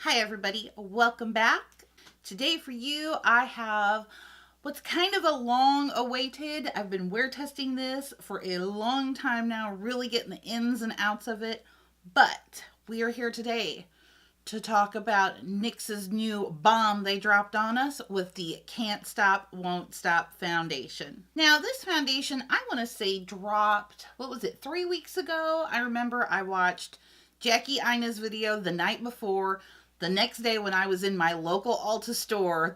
Hi everybody, welcome back. Today for you I have what's kind of a long awaited, I've been wear testing this for a long time now, really getting the ins and outs of it, but we are here today to talk about NYX's new bomb they dropped on us with the Can't Stop, Won't Stop foundation. Now this foundation I want to say dropped, what was it, 3 weeks ago? I remember I watched Jackie Ina's video the night before. The next day when I was in my local Ulta store,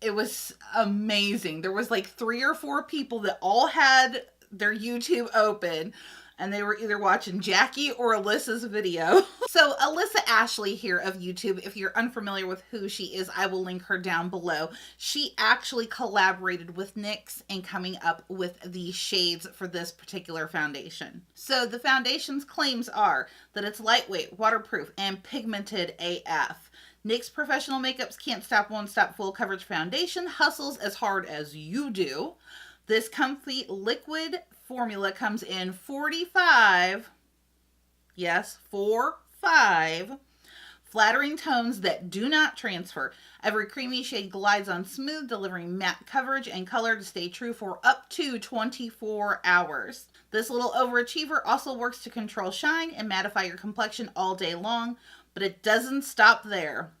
it was amazing. There was like 3 or 4 people that all had their YouTube open and they were either watching Jackie or Alyssa's video. So Alyssa Ashley here of YouTube, if you're unfamiliar with who she is, I will link her down below. She actually collaborated with NYX in coming up with the shades for this particular foundation. So the foundation's claims are that it's lightweight, waterproof, and pigmented AF. NYX Professional Makeup's Can't Stop, Won't Stop Full Coverage Foundation hustles as hard as you do. This comfy liquid formula comes in 45, yes, 45 flattering tones that do not transfer. Every creamy shade glides on smooth, delivering matte coverage and color to stay true for up to 24 hours. This little overachiever also works to control shine and mattify your complexion all day long, but it doesn't stop there.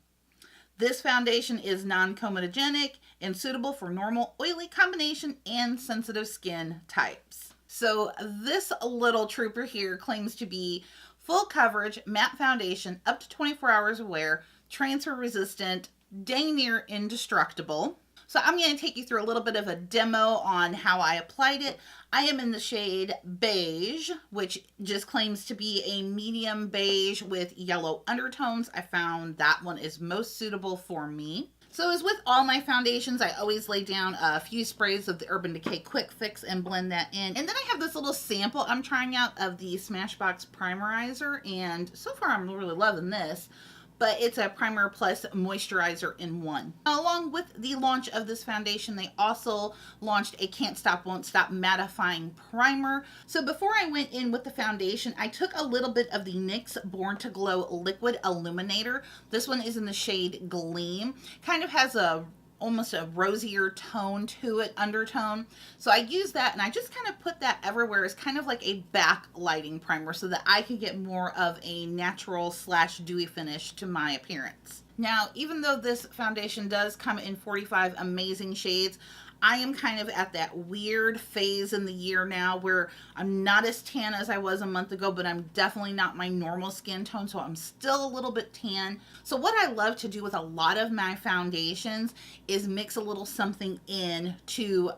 This foundation is non-comedogenic and suitable for normal, oily combination and sensitive skin types. So this little trooper here claims to be full coverage, matte foundation, up to 24 hours of wear, transfer resistant, dang near indestructible. So I'm going to take you through a little bit of a demo on how I applied it. I am in the shade beige, which just claims to be a medium beige with yellow undertones. I found that one is most suitable for me. So as with all my foundations, I always lay down a few sprays of the Urban Decay Quick Fix and blend that in. And then I have this little sample I'm trying out of the Smashbox Primerizer, and so far I'm really loving this. But it's a primer plus moisturizer in one. Now, along with the launch of this foundation, they also launched a Can't Stop, Won't Stop mattifying primer. So before I went in with the foundation, I took a little bit of the NYX Born to Glow Liquid Illuminator. This one is in the shade Gleam. Kind of has almost a rosier tone to it, undertone. So I use that and I just kind of put that everywhere as kind of like a backlighting primer so that I can get more of a natural / dewy finish to my appearance. Now, even though this foundation does come in 45 amazing shades, I am kind of at that weird phase in the year now where I'm not as tan as I was a month ago, but I'm definitely not my normal skin tone, so I'm still a little bit tan. So what I love to do with a lot of my foundations is mix a little something in to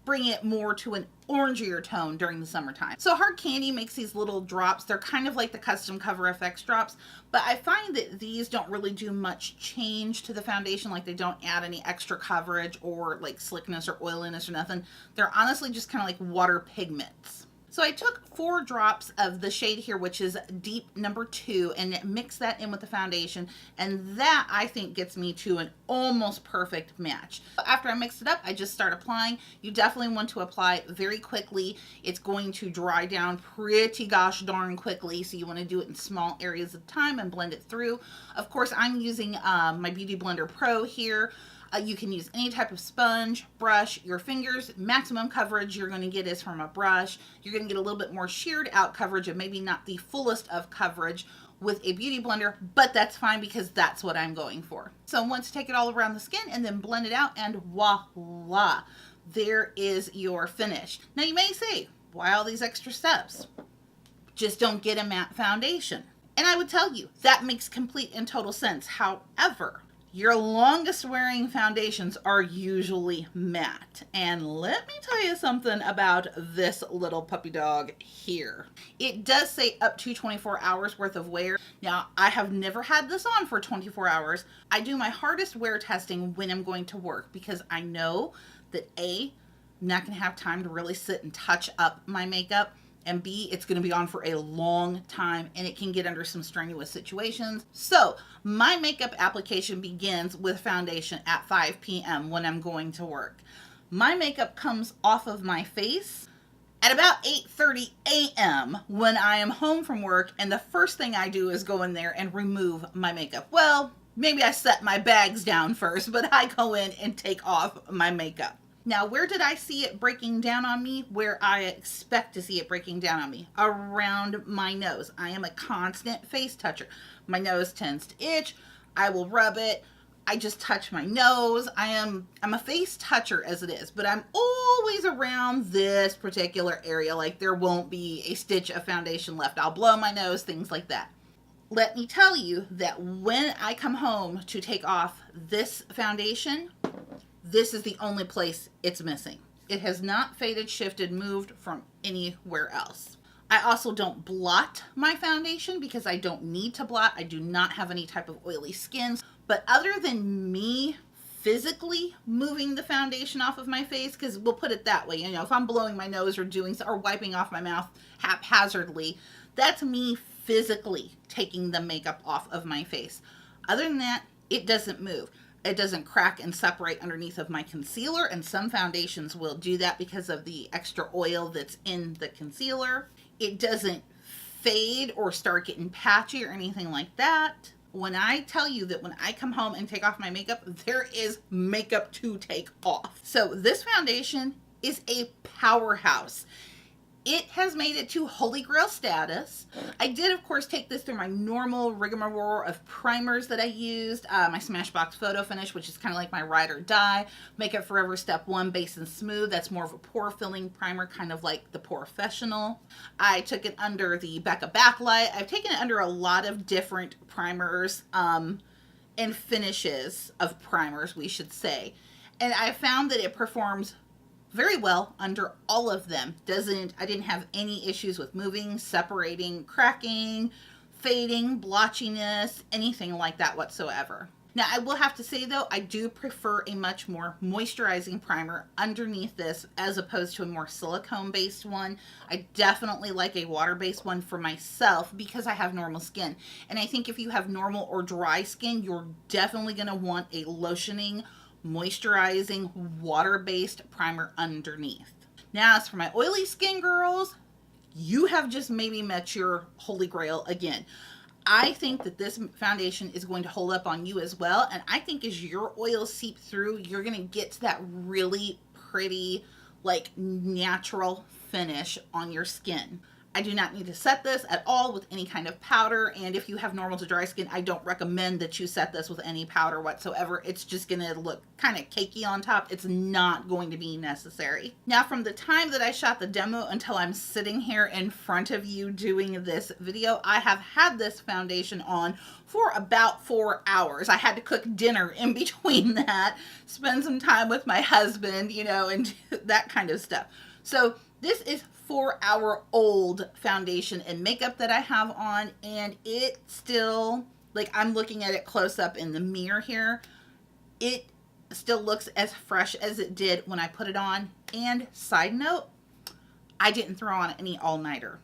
bring it more to an orangier tone during the summertime. So Hard Candy makes these little drops. They're kind of like the Custom Cover FX drops, but I find that these don't really do much change to the foundation. Like they don't add any extra coverage or like slickness or oiliness or nothing. They're honestly just kind of like water pigments. So I took 4 drops of the shade here, which is Deep number 2, and mixed that in with the foundation. And that, I think, gets me to an almost perfect match. After I mix it up, I just start applying. You definitely want to apply very quickly. It's going to dry down pretty gosh darn quickly. So you want to do it in small areas of time and blend it through. Of course, I'm using my Beauty Blender Pro here. You can use any type of sponge, brush, your fingers. Maximum coverage you're going to get is from a brush. You're going to get a little bit more sheared out coverage and maybe not the fullest of coverage with a beauty blender, but that's fine because that's what I'm going for. So once you take it all around the skin and then blend it out, and voila, there is your finish. Now you may say, why all these extra steps? Just don't get a matte foundation. And I would tell you, that makes complete and total sense. However, your longest wearing foundations are usually matte. And let me tell you something about this little puppy dog here. It does say up to 24 hours worth of wear. Now, I have never had this on for 24 hours. I do my hardest wear testing when I'm going to work because I know that A, I'm not going to have time to really sit and touch up my makeup. And B, it's going to be on for a long time and it can get under some strenuous situations. So my makeup application begins with foundation at 5 p.m. when I'm going to work. My makeup comes off of my face at about 8:30 a.m. when I am home from work, and the first thing I do is go in there and remove my makeup. Well, maybe I set my bags down first, but I go in and take off my makeup. Now, where did I see it breaking down on me? Where I expect to see it breaking down on me. Around my nose. I am a constant face toucher. My nose tends to itch. I will rub it. I just touch my nose. I'm a face toucher as it is, but I'm always around this particular area. Like there won't be a stitch of foundation left. I'll blow my nose, things like that. Let me tell you that when I come home to take off this foundation, this is the only place it's missing. It has not faded, shifted, moved from anywhere else. I also don't blot my foundation because I don't need to blot. I do not have any type of oily skin. But other than me physically moving the foundation off of my face, because we'll put it that way, you know, if I'm blowing my nose or doing or wiping off my mouth haphazardly, that's me physically taking the makeup off of my face. Other than that, it doesn't move. It doesn't crack and separate underneath of my concealer, and some foundations will do that because of the extra oil that's in the concealer. It doesn't fade or start getting patchy or anything like that. When I tell you that when I come home and take off my makeup, there is makeup to take off. So this foundation is a powerhouse. It has made it to Holy Grail status. I did, of course, take this through my normal rigmarole of primers that I used. My Smashbox Photo Finish, which is kind of like my Ride or Die. Makeup Forever Step 1 Base and Smooth. That's more of a pore filling primer, kind of like the Professional. I took it under the Becca Backlight. I've taken it under a lot of different primers and finishes of primers, we should say. And I found that it performs very well under all of them. I didn't have any issues with moving, separating, cracking, fading, blotchiness, anything like that whatsoever. Now, I will have to say though, I do prefer a much more moisturizing primer underneath this as opposed to a more silicone-based one. I definitely like a water-based one for myself because I have normal skin. And I think if you have normal or dry skin, you're definitely gonna want a lotioning, moisturizing, water-based primer underneath. Now, as for my oily skin girls, you have just maybe met your holy grail again. I think that this foundation is going to hold up on you as well, and I think as your oils seep through, you're going to get to that really pretty, like, natural finish on your skin. I do not need to set this at all with any kind of powder, and if you have normal to dry skin, I don't recommend that you set this with any powder whatsoever. It's just going to look kind of cakey on top. It's not going to be necessary. Now, from the time that I shot the demo until I'm sitting here in front of you doing this video, I have had this foundation on for about 4 hours. I had to cook dinner in between that, spend some time with my husband, you know, and that kind of stuff. So this is 4-hour-old foundation and makeup that I have on, and it still, like, I'm looking at it close up in the mirror here, it still looks as fresh as it did when I put it on. And side note, I didn't throw on any all-nighter.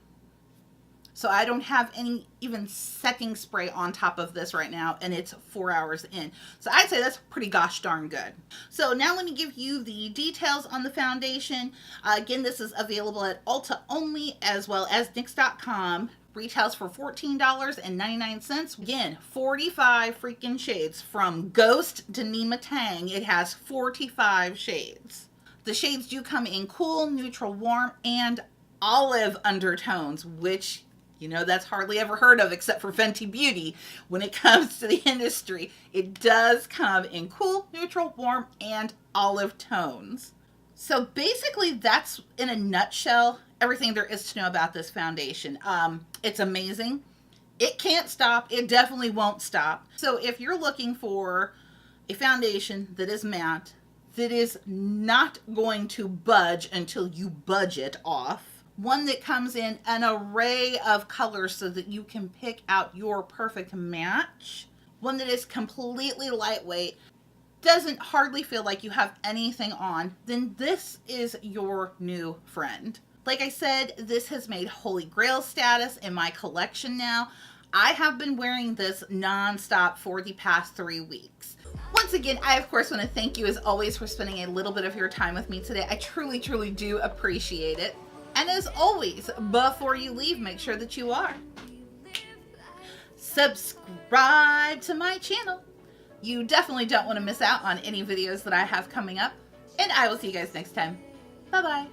So I don't have any even setting spray on top of this right now, and it's 4 hours in. So I'd say that's pretty gosh darn good. So now let me give you the details on the foundation. Again, this is available at Ulta only, as well as NYX.com. Retails for $14.99. Again, 45 freaking shades. From Ghost to Nema Tang, it has 45 shades. The shades do come in cool, neutral, warm, and olive undertones, which, you know, that's hardly ever heard of except for Fenty Beauty when it comes to the industry. It does come in cool, neutral, warm, and olive tones. So basically that's, in a nutshell, everything there is to know about this foundation. It's amazing. It can't stop. It definitely won't stop. So if you're looking for a foundation that is matte, that is not going to budge until you budget off, one that comes in an array of colors so that you can pick out your perfect match, one that is completely lightweight, doesn't hardly feel like you have anything on, then this is your new friend. Like I said, this has made Holy Grail status in my collection now. I have been wearing this non-stop for the past 3 weeks. Once again, I of course want to thank you as always for spending a little bit of your time with me today. I truly, truly do appreciate it. And as always, before you leave, make sure that you are subscribe to my channel. You definitely don't want to miss out on any videos that I have coming up. And I will see you guys next time. Bye-bye.